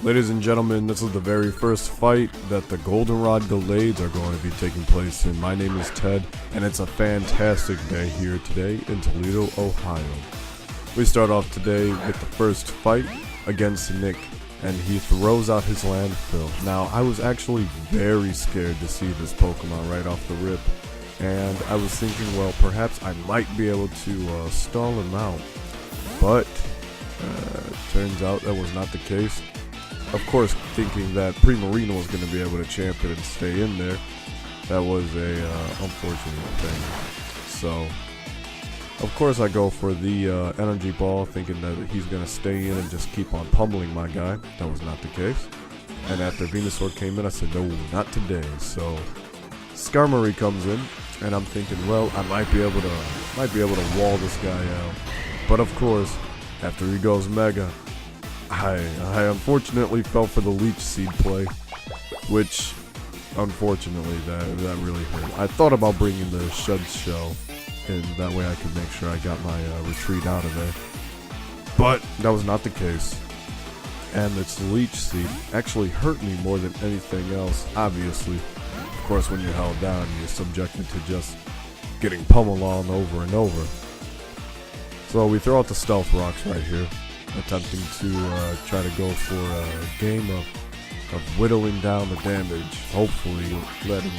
Ladies and gentlemen, this is the very first fight that the Goldenrod Gallades are going to be taking place in. My name is Ted, and it's a fantastic day here today in Toledo, Ohio. We start off today with the first fight against Nick, and he throws out his landfill. Now, I was actually very scared to see this Pokemon right off the rip, and I was thinking, well, perhaps I might be able to stall him out, but turns out that was not the case. Of course, thinking that Primarina was going to be able to champ it and stay in there, that was a unfortunate thing. So, of course, I go for the energy ball, thinking that he's going to stay in and just keep on pummeling my guy. That was not the case. And after Venusaur came in, I said, no, not today. So, Skarmory comes in, and I'm thinking, well, I might be able to wall this guy out. But of course, after he goes Mega, I unfortunately fell for the Leech Seed play, which unfortunately that really hurt. I thought about bringing the Shed Shell, and that way I could make sure I got my retreat out of there, but that was not the case. And its Leech Seed actually hurt me more than anything else. Obviously, of course, when you're held down, you're subjected to just getting pummeled on over and over. So we throw out the Stealth Rocks right here, attempting to try to go for a game of whittling down the damage, hopefully letting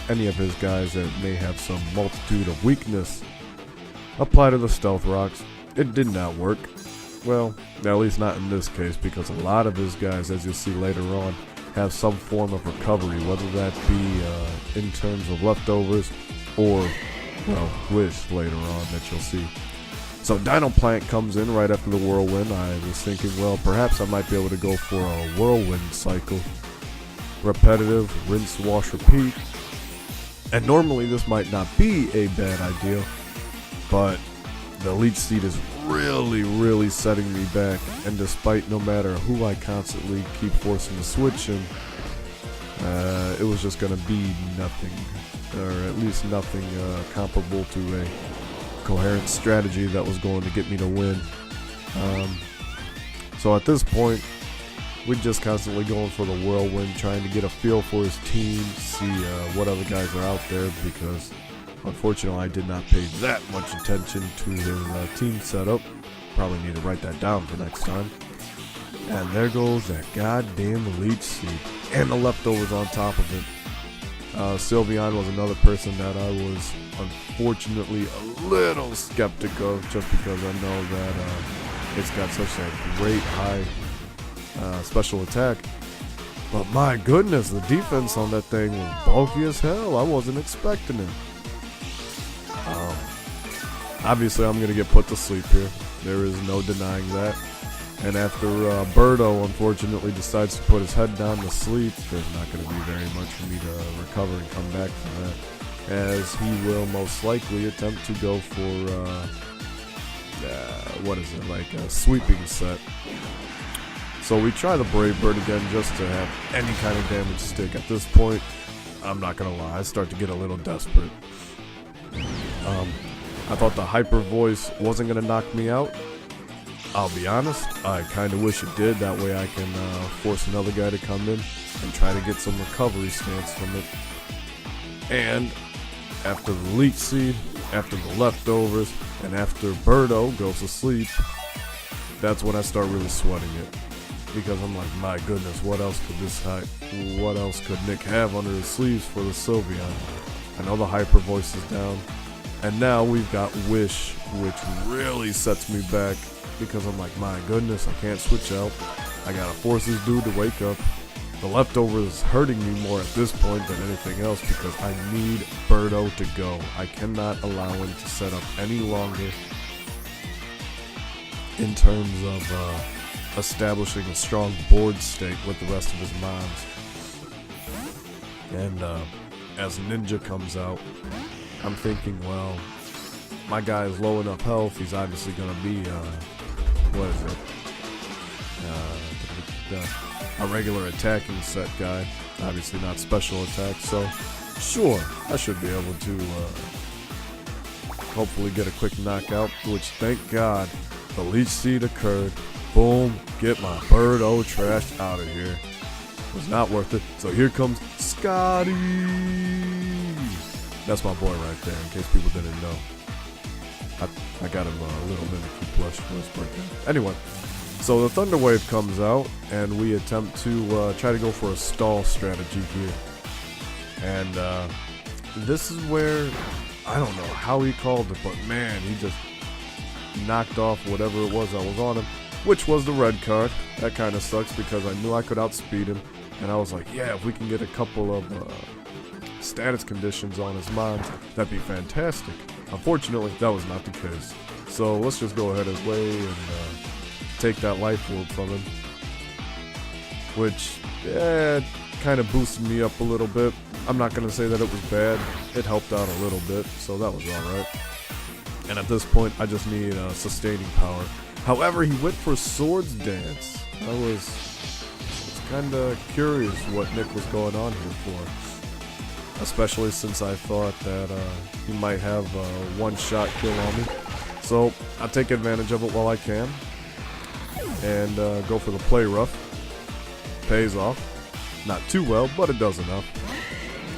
any of his guys that may have some multitude of weakness apply to the Stealth Rocks. It did not work. Well, at least not in this case, because a lot of his guys, as you'll see later on, have some form of recovery, whether that be in terms of leftovers or, well, Wish later on that you'll see. So Dino Plant comes in right after the Whirlwind. I was thinking, well, perhaps I might be able to go for a Whirlwind cycle. Repetitive, rinse, wash, repeat. And normally this might not be a bad idea, but the Leech Seed is really setting me back. And despite no matter who I constantly keep forcing to switch in, it was just going to be nothing, or at least nothing comparable to a coherent strategy that was going to get me to win. So at this point, we're just constantly going for the Whirlwind, trying to get a feel for his team, see what other guys are out there, because unfortunately I did not pay that much attention to his team setup. Probably need to write that down for next time. And there goes that goddamn Leech Seed, and the leftovers on top of it. Sylveon was another person that I was unfortunately a little skeptic of, just because I know that it's got such a great high special attack. But my goodness, the defense on that thing was bulky as hell. I wasn't expecting it. Obviously, I'm going to get put to sleep here. There is no denying that. And after Birdo unfortunately decides to put his head down to sleep, there's not going to be very much for me to recover and come back from that, as he will most likely attempt to go for, like a sweeping set. So we try the Brave Bird again just to have any kind of damage stick. At this point, I'm not going to lie, I start to get a little desperate. I thought the Hyper Voice wasn't going to knock me out. I'll be honest, I kind of wish it did. That way I can force another guy to come in and try to get some recovery stance from it. And after the Leech Seed, after the leftovers, and after Birdo goes to sleep, that's when I start really sweating it. Because I'm like, my goodness, what else could Nick have under his sleeves for the Sylveon? I know the Hyper Voice is down. And now we've got Wish, which really sets me back, because I'm like, my goodness, I can't switch out. I gotta force this dude to wake up. The leftover is hurting me more at this point than anything else, because I need Birdo to go. I cannot allow him to set up any longer in terms of establishing a strong board state with the rest of his mons. And as Ninja comes out, I'm thinking, well, my guy is low enough health, he's obviously gonna be a regular attacking set guy, obviously not special attack, so sure, I should be able to hopefully get a quick knockout, which thank God the Leech Seed occurred. Boom, get my Birdo trash out of here. Was not worth it. So here comes Scotty. That's my boy right there, in case people didn't know. I got him a little miniature plush for his birthday. Anyway, so the Thunder Wave comes out, and we attempt to try to go for a stall strategy here. And this is where, I don't know how he called it, but man, he just knocked off whatever it was that was on him, which was the red card. That kind of sucks because I knew I could outspeed him, and I was like, yeah, if we can get a couple of status conditions on his mons, that'd be fantastic. Unfortunately, that was not the case. So let's just go ahead his way and take that life orb from him, which kind of boosted me up a little bit. I'm not going to say that it was bad. It helped out a little bit, so that was alright. And at this point, I just need sustaining power. However, he went for Swords Dance. I was kind of curious what Nick was going on here for. Especially since I thought that he might have a one-shot kill on me. So, I'll take advantage of it while I can. And go for the play rough. Pays off. Not too well, but it does enough.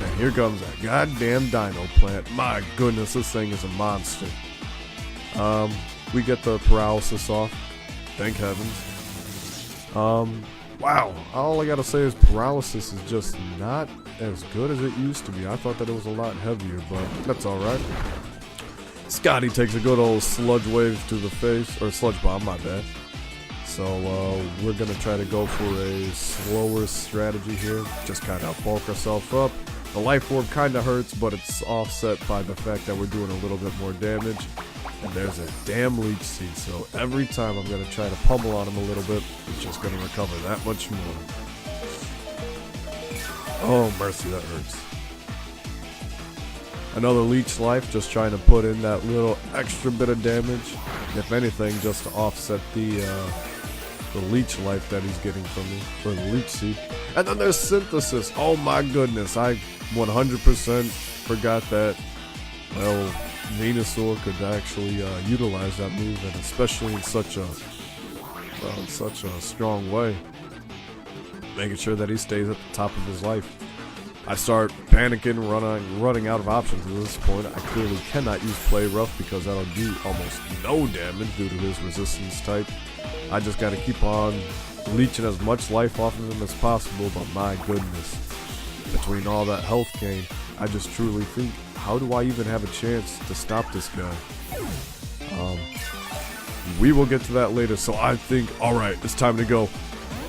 And here comes that goddamn Dino Plant. My goodness, this thing is a monster. We get the paralysis off. Thank heavens. Wow. All I gotta say is paralysis is just not as good as it used to be. I thought that it was a lot heavier, but that's alright. Scotty takes a good old sludge wave to the face, or sludge bomb, my bad. So we're gonna try to go for a slower strategy here. Just kind of bulk ourselves up. The life orb kind of hurts, but it's offset by the fact that we're doing a little bit more damage. And there's a damn leech seed, so every time I'm gonna try to pummel on him a little bit, it's just gonna recover that much more. Oh mercy, that hurts. Another leech life, just trying to put in that little extra bit of damage. If anything, just to offset the leech life that he's getting from me, or the leech seed. And then there's synthesis. Oh my goodness, I 100% forgot that, well, Venusaur could actually utilize that move, and especially in such a strong way, making sure that he stays at the top of his life. I start panicking, running out of options at this point. I clearly cannot use Play Rough because that'll do almost no damage due to his resistance type. I just gotta keep on leeching as much life off of him as possible, but my goodness, between all that health gain, I just truly think, how do I even have a chance to stop this guy? We will get to that later, so I think, alright, it's time to go.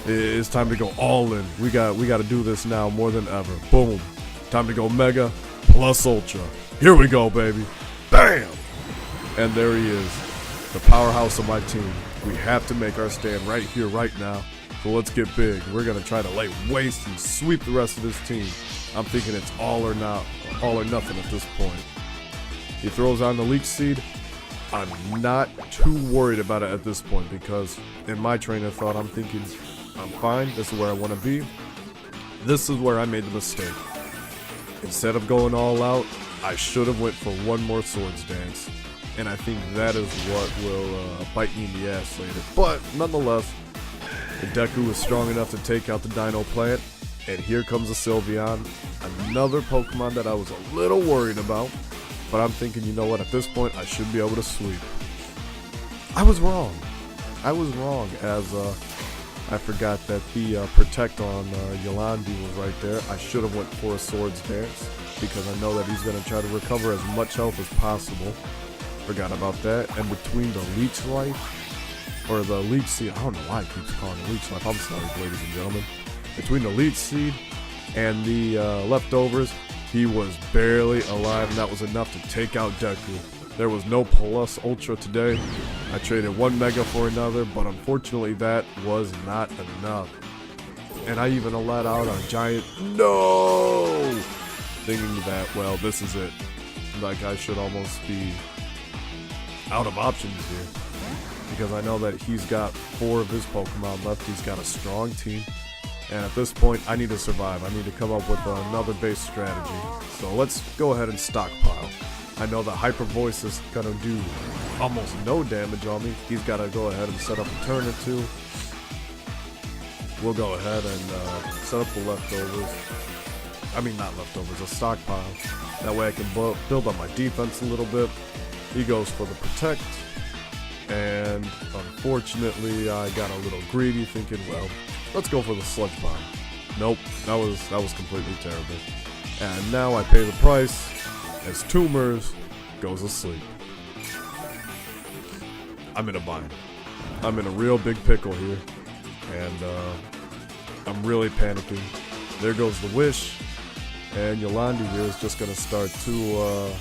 It's time to go all in. We got to do this now more than ever. Boom. Time to go Mega plus Ultra. Here we go, baby. Bam! And there he is, the powerhouse of my team. We have to make our stand right here, right now. So let's get big. We're going to try to lay waste and sweep the rest of this team. I'm thinking it's all or nothing at this point. He throws on the leech seed. I'm not too worried about it at this point because in my train of thought, I'm thinking, I'm fine. This is where I want to be. This is where I made the mistake. Instead of going all out, I should have went for one more Swords Dance. And I think that is what will bite me in the ass later. But nonetheless, the Deku is strong enough to take out the Dino Plant. And here comes a Sylveon, another Pokemon that I was a little worried about. But I'm thinking, you know what, at this point, I should be able to sweep. I was wrong. As I forgot that the Protect on Yolandi was right there. I should have went for a Swords Dance because I know that he's going to try to recover as much health as possible. Forgot about that. And between the Leech Life, or the Leech Seed, I don't know why I keep calling it Leech Life. I'm sorry, ladies and gentlemen. Between the Leech Seed and the leftovers, he was barely alive, and that was enough to take out Deku. There was no Plus Ultra today. I traded one Mega for another, but unfortunately that was not enough. And I even let out a giant no! Thinking that, well, this is it. Like, I should almost be out of options here. Because I know that he's got 4 of his Pokemon left. He's got a strong team. And at this point, I need to survive. I need to come up with another base strategy. So let's go ahead and stockpile. I know the Hyper Voice is going to do almost no damage on me. He's got to go ahead and set up a turn or two. we'll go ahead and set up the leftovers. I mean, not leftovers, a stockpile. That way I can build on my defense a little bit. He goes for the protect, and unfortunately I got a little greedy, thinking, well, let's go for the sludge bomb. Nope, that was completely terrible. And now I pay the price as Tumors goes asleep. I'm in a bind. I'm in a real big pickle here, and I'm really panicking. There goes the wish, and Yolandi here is just gonna start to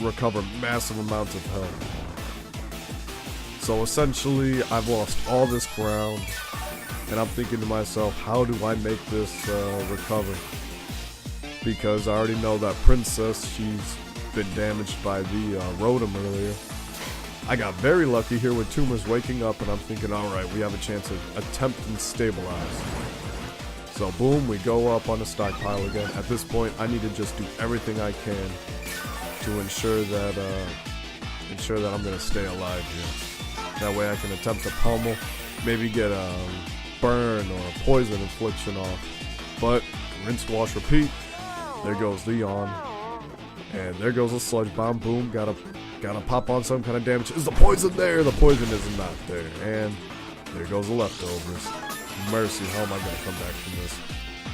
recover massive amounts of health. So essentially, I've lost all this ground, and I'm thinking to myself, how do I make this recover? Because I already know that Princess, she's been damaged by the Rotom earlier. I got very lucky here with Tumors waking up, and I'm thinking, alright, we have a chance to attempt and stabilize. So boom, we go up on the stockpile again. At this point, I need to just do everything I can to ensure that I'm going to stay alive here. That way I can attempt to pummel, maybe get a burn or a poison infliction off. But rinse, wash, repeat. There goes the yawn, and there goes a sludge bomb. Boom, gotta pop on some kind of damage. Is the poison there? The poison is not there, and there goes the leftovers. Mercy, how am I gonna come back from this?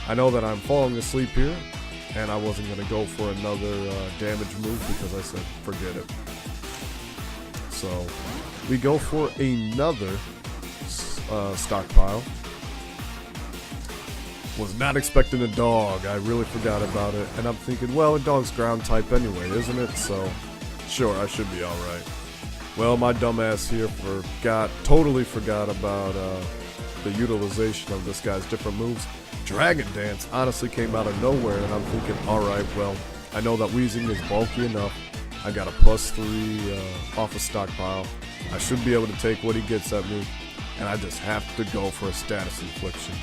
I know that I'm falling asleep here, and I wasn't gonna go for another damage move because I said forget it. So we go for another stockpile. Was not expecting a dog. I really forgot about it. And I'm thinking, well, a dog's ground type anyway, isn't it? So, sure, I should be alright. Well, my dumbass here totally forgot about the utilization of this guy's different moves. Dragon Dance honestly came out of nowhere, and I'm thinking, alright, well, I know that Weezing is bulky enough. I got a +3 off a stockpile. I should be able to take what he gets at me, and I just have to go for a status infliction.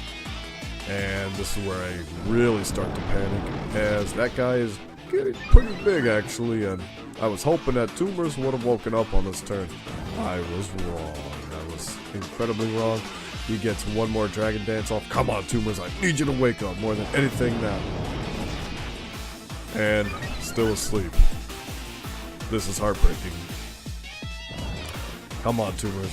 And this is where I really start to panic, as that guy is getting pretty big actually, and I was hoping that Tumors would have woken up on this turn. I was wrong. I was incredibly wrong. He gets one more Dragon Dance off. Come on, Tumors, I need you to wake up more than anything now. And still asleep. This is heartbreaking. Come on, Tumors.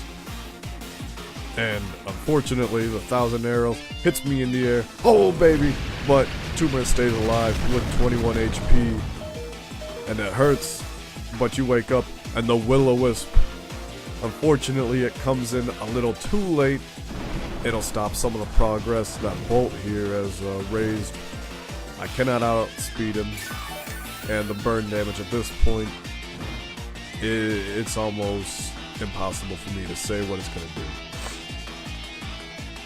And unfortunately, the 1,000 arrows hits me in the air. Oh, baby! But Tumors stays alive with 21 HP. And it hurts, but you wake up, and the Will-O-Wisp. Unfortunately, it comes in a little too late. It'll stop some of the progress that Bolt here has raised. I cannot outspeed him. And the burn damage at this point, it's almost impossible for me to say what it's going to do.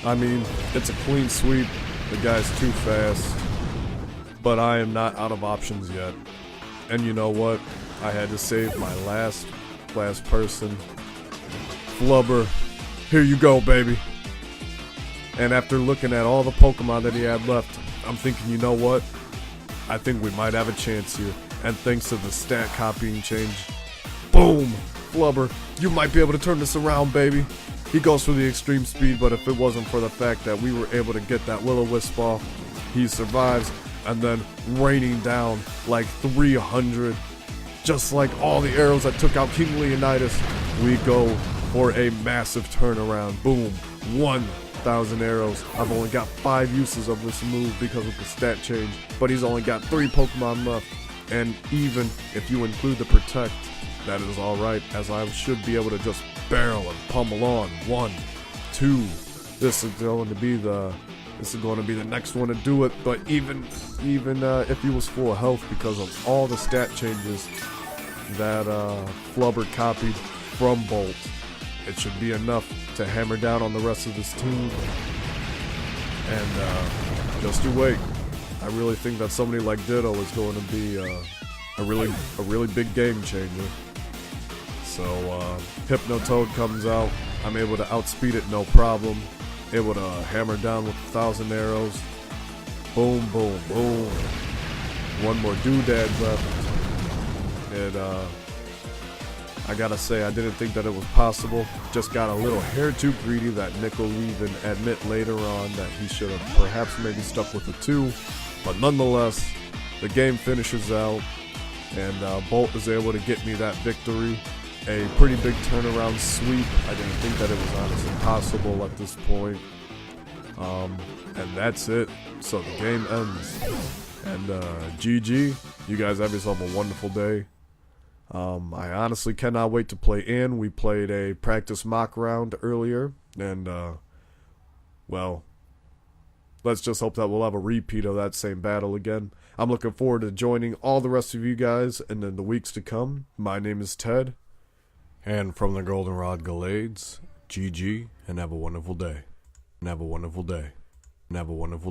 I mean, it's a clean sweep. The guy's too fast. But I am not out of options yet. And you know what? I had to save my last person. Flubber. Here you go, baby. And after looking at all the Pokemon that he had left, I'm thinking, you know what? I think we might have a chance here. And thanks to the stat copying change, boom! Flubber, you might be able to turn this around, baby. He goes for the extreme speed, but if it wasn't for the fact that we were able to get that Will-O-Wisp off, he survives, and then raining down like 300. Just like all the arrows that took out King Leonidas, we go for a massive turnaround. Boom, 1,000 arrows. I've only got 5 uses of this move because of the stat change, but he's only got 3 Pokemon left. And even if you include the Protect, that is alright, as I should be able to just barrel and pummel on. 1, 2. This is going to be the next one to do it. But even if he was full of health, because of all the stat changes that Flubber copied from Bolt, it should be enough to hammer down on the rest of this team. And just you wait. I really think that somebody like Ditto is going to be a really big game changer. So Hypnotoad comes out. I'm able to outspeed it, no problem. Able to hammer down with 1,000 arrows. Boom, boom, boom. One more doodad left. I gotta say, I didn't think that it was possible. Just got a little hair too greedy that Nick will even admit later on that he should have perhaps maybe stuck with the 2. But nonetheless, the game finishes out, and Bolt is able to get me that victory. A pretty big turnaround sweep. I didn't think that it was honestly possible at this point. And that's it. So the game ends. And GG. You guys have yourself a wonderful day. I honestly cannot wait to play in. We played a practice mock round earlier. And, well, let's just hope that we'll have a repeat of that same battle again. I'm looking forward to joining all the rest of you guys in the weeks to come. My name is Ted. And from the Goldenrod Gallades, GG, and have a wonderful day. And have a wonderful day. And have a wonderful day.